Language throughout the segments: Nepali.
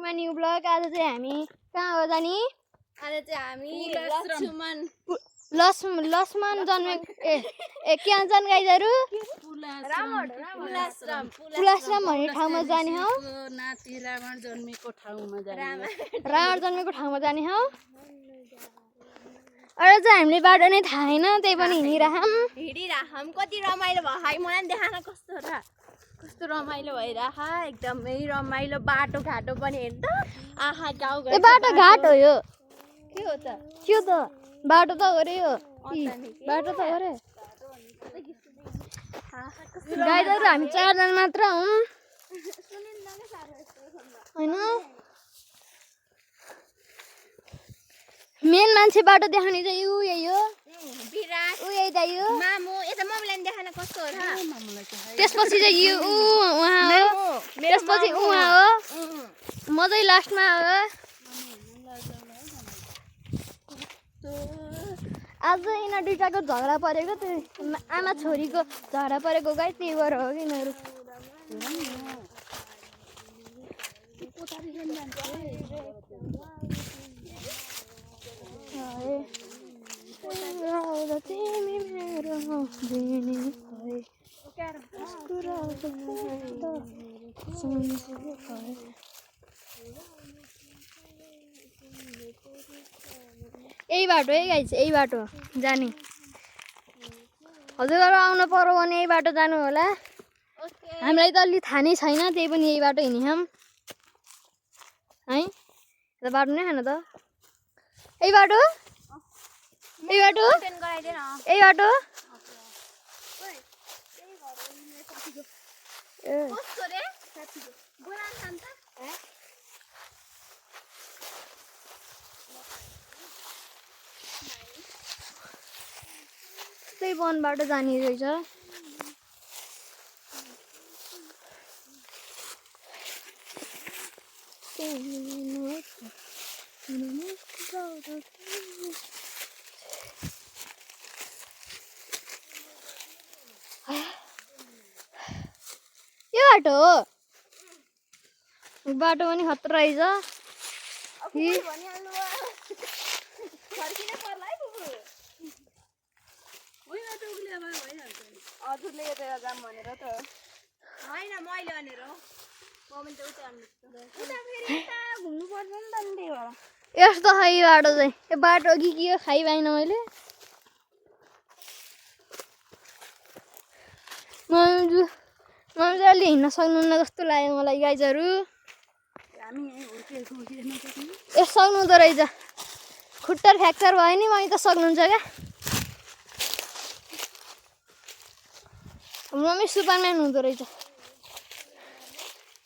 ब्लगमा न्यू ब्लग। आज चाहिँ हामी कहाँ हो जानी? आज चाहिँ हामी लक्ष्मण जन्मेको के भन्छन् गाइजहरू? पुलाश्रम भन्ने ठाउँमा जाने हौ। रावण जन्मेको ठाउँमा जाने हौ। अरे चाहिँ हामीले बाटो नै थाहा छैन, त्यही पनि हिँडिराखौँ। कति रमाइलो भयो है, मलाई पनि देखान कस्तो रमाइलो भइराख। एकदमै रमाइलो बाटो घाटो पनि हेर्नु त। आहा गाउँ घर बाटो घाट हो यो। के हो त? बाटो त हो रे यो। बाटो त हो रे। गाइजहरू हामी 4 जना मात्र हौँ हैन। मेन मान्छे बाटो देखाउने चाहिँ यही हो। विराट यही दाइयो मामु यता मम्मीलाई देखान कस्तो हो र? त्यसपछि चाहिँ यो उहाँ हो। त्यसपछि उहाँ हो। म चाहिँ लास्टमा हो। आज यिनीहरू दुइटाको झगडा परेको, त्यो आमा छोरीको झगडा परेको गाई, त्यही भएर हो कि यिनीहरू। यही बाटो है गाइस, यही बाटो जाने। हजुरहरू आउनु पर्यो भने यही बाटो जानु होला। हामीलाई त अलि थाहा नै छैन, त्यही पनि यही बाटो हिँड्यौँ है। त बाटो नै खान त यही बाटो यही बाटो यही बाटो। त्यही वनबाट जाने रहेछ। यो बाटो हो। बाटो पनि खतरा रहेछ। हजुरले यता जाम भनेर त होइन, मैले भनेर हो। मम्मीले त उता घुम्नु पर्छ नि त, त्यही भएर यस्तो खै यो बाटो चाहिँ। यो बाटो कि के हो खाइ पाइनँ मैले। मम्मी चाहिँ अलि हिँड्न सक्नुहुन्न जस्तो लाग्यो मलाई गाइजहरू। ए सक्नुहुँदो रहेछ। खुट्टा फ्र्याक्चर भयो नि, मम्मी त सक्नुहुन्छ क्या। मम्मी सुपरम्यान हुँदो रहेछ।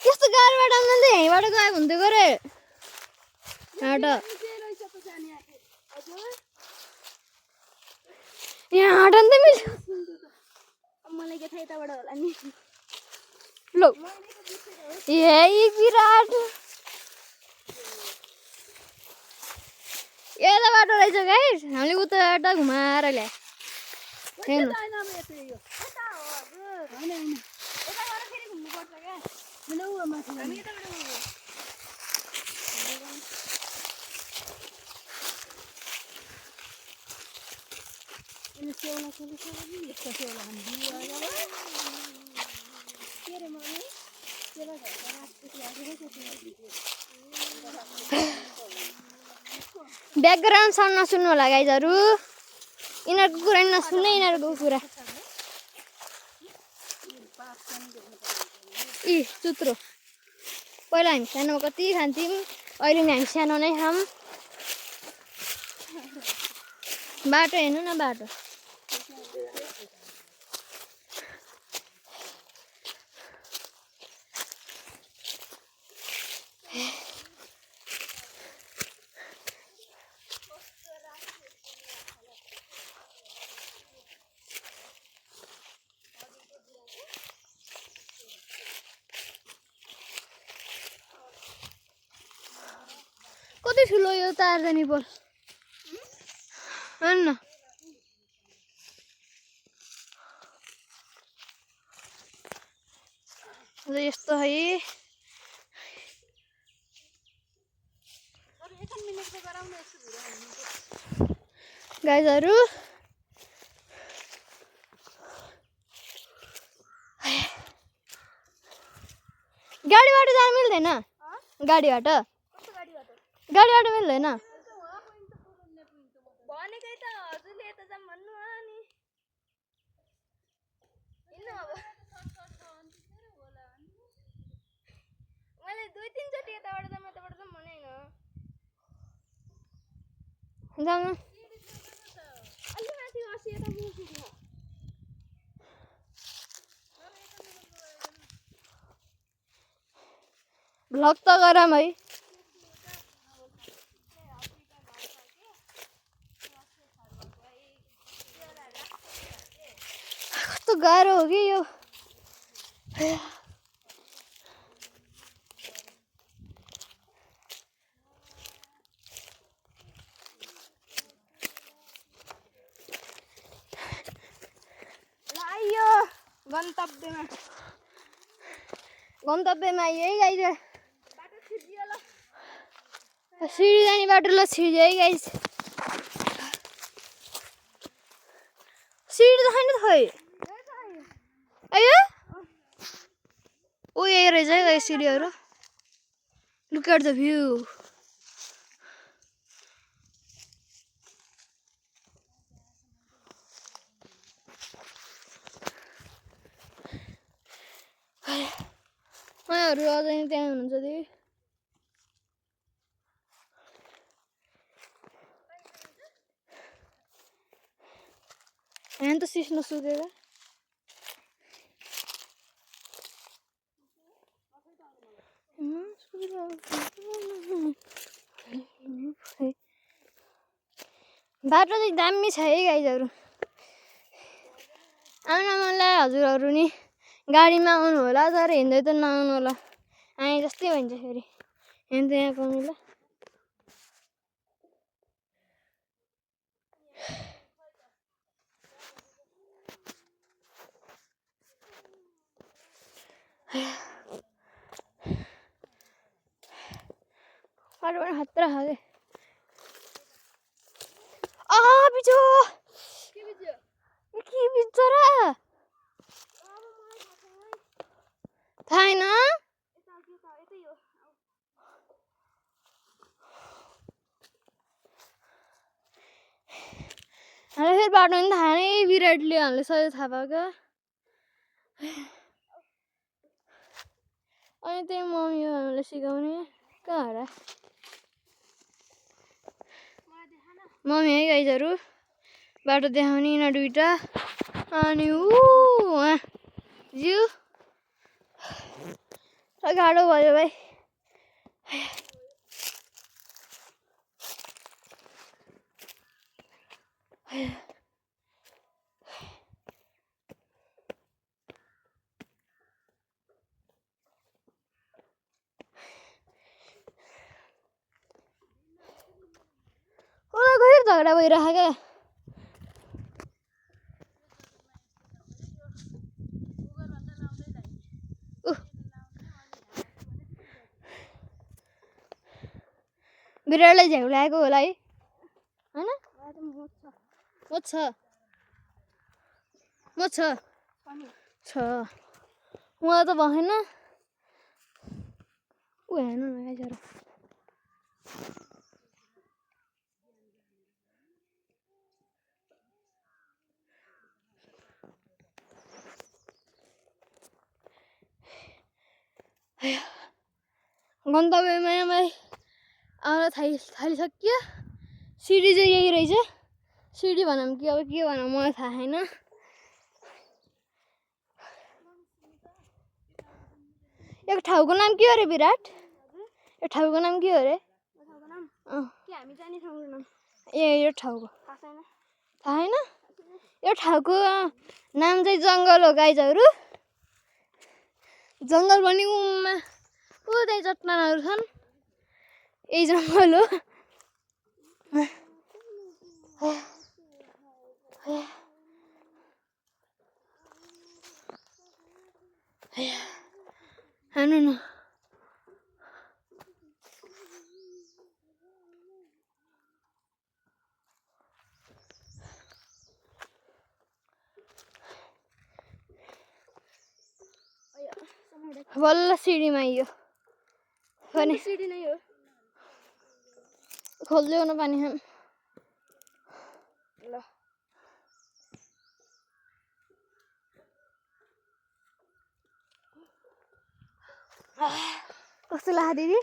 त्यस्तो गाह्रो बाटो आउनु यहीँबाट गएको हुन्थ्यो गरे यहाँ हट नि त मिल्छ। मलाई के थाहा यताबाट होला नि। लो यही विराट यता बाटो रहेछ गाइस। हामीले उताबाट घुमाएर ल्याए। ब्याकग्राउन्ड साउन्ड नसुन्नु होला गाइजहरू। यिनीहरूको कुरा नसुन्ने, यिनीहरूको कुरा। चुत्रो पहिला हामी सानोमा कति खान्थ्यौँ, अहिले नि हामी सानो नै खाऊँ। बाटो हेर्नु न बाटो। कति ठुलो यो तारजानी पोल हेर्नु न। यस्तो है। गाइजहरु गाडीबाट जान मिल्दैन गाडीबाट मिल्दैन भनेकै त हजुरले यता जाम भन्नु अनि हिँड्नु अब मैले 2-3 चोटि यताबाट जाम भने हैन जाम अलि माथि बसी यता पुग्नु भ्लग त गरम है कस्तो गाह्रो हो कि यो आइयो गन्तव्यमा यही गाइज बाटो छिर्दियो ल सिडी जाने बाटो ल छिर्यो है गाइज सिडी त छैन त खै अयो ओ यही रहेछ है गाइज सिडीहरू लुक एट द भ्यू उहाँहरू अझै त्यहाँ हुनुहुन्छ दिदी यहाँ त सिस्नो सुकेर बाटो चाहिँ दामी छ है गाइजहरू आउन मनलाई हजुरहरू नि गाडीमा आउनु होला तर हिँड्दै त नआउनु होला आए जस्तै भन्छ फेरि हिँड्दै यहाँ पाउनु ल बाटो पनि खतरा छ क्या बिचो के बिचो र थाहा छैन हामीलाई फेरि बाटो पनि थाहा नै विराटले हामीले सधैँ थाहा पायो क्या अनि त्यही मम्मी हो हामीलाई सिकाउने कहाँ होला मम्मी है गाइजहरू बाटो देखाउने यिनीहरू दुइटा अनि उहाँ जिउ गाह्रो भयो भाइ उनीहरूको फेरि झगडा भइरहेको क्या विराटलाई झ्याउलाएको होला है होइन म छ उहाँ त भएन ऊ हेर्नु न गाइजहरु गन्तव्यमा मलाई आउन थालिसक्यो सिडी चाहिँ यही रहेछ सिडी भनौँ कि अब के भनौँ मलाई थाहा छैन यो ठाउँको नाम के हो रे विराट यो ठाउँको नाम के हो रे हामी जाने ठाउँको नाम यो ठाउँको थाहा छैन यो ठाउँको नाम चाहिँ जङ्गल हो गाइजहरू जङ्गल पनि उमा त्यही चट्टानहरू छन् यही जङ्गल हो हेर्नु न बल्ल सिडीमा यो पनि सिडी नै हो खोल्दै न पानी खाम ल कस्तो लाग्यो दिदी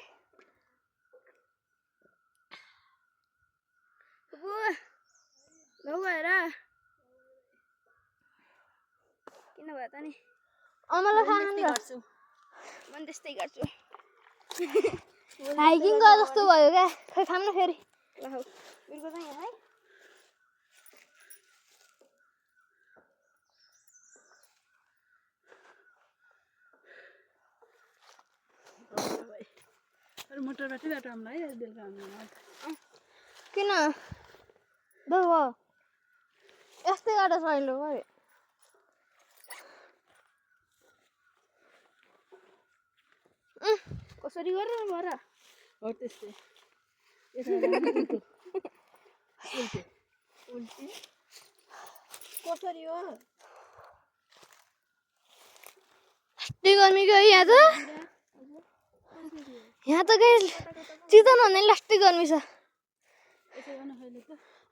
भएर किन भयो त नि मलाई खानु नि गर्छु म त्यस्तै गर्छु हाइकिङ गर जस्तो भयो क्या खै खाम न फेरि ल हौ बिर्को चाहिँ है मोटरबाटै बाटो हामीलाई है बेलुका हामीलाई किन दो यस्तै गाडो सहिलो भयो कसरी गरेर भएर हो त्यस्तै उल्टी कसरी हो यस्तै गर्मी गयो यहाँ त गए चितन भन्दा नि लास्टै गर्मी छ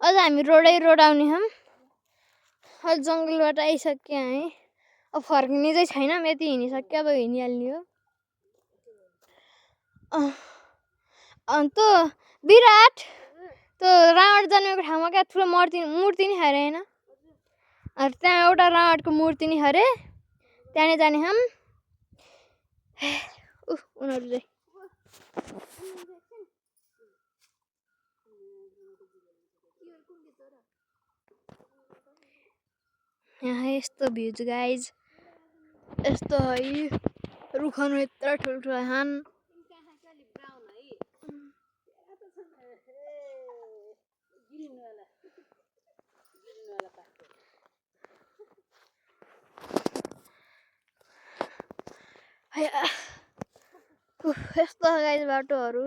अझ हामी रोड आउने छौँ अझ जङ्गलबाट आइसक्यो है अब फर्किने चाहिँ छैन यति हिँडिसक्यो अब हिँडिहाल्ने हो अन्त विराट त्यो रावण जन्मेको ठाउँमा क्या ठुलो मूर्ति नि हरे होइन त्यहाँ एउटा रावणको मूर्ति नि हरे त्यहाँ जाने हम उनीहरू चाहिँ यहाँ यस्तो भ्यूज गाइज यस्तो है रुखहरू यत्रो ठुल्ठुलो छन् यस्तो गाइज बाटोहरू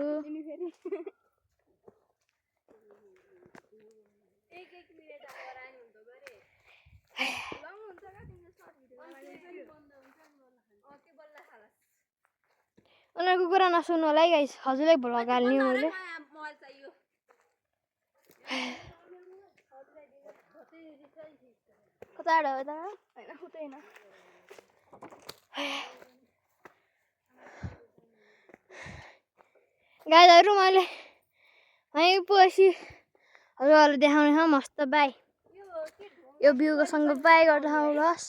उनीहरूको कुरा नसुन्नु होला है गाइस हजुरलाई भ्लग हाल्ने मैले कता हो त हैन हुँदैन गाइजहरू मैले है पछि हजुरहरूलाई देखाउने मस्त बाई यो भ्यूको सँग बाई गर्दा लस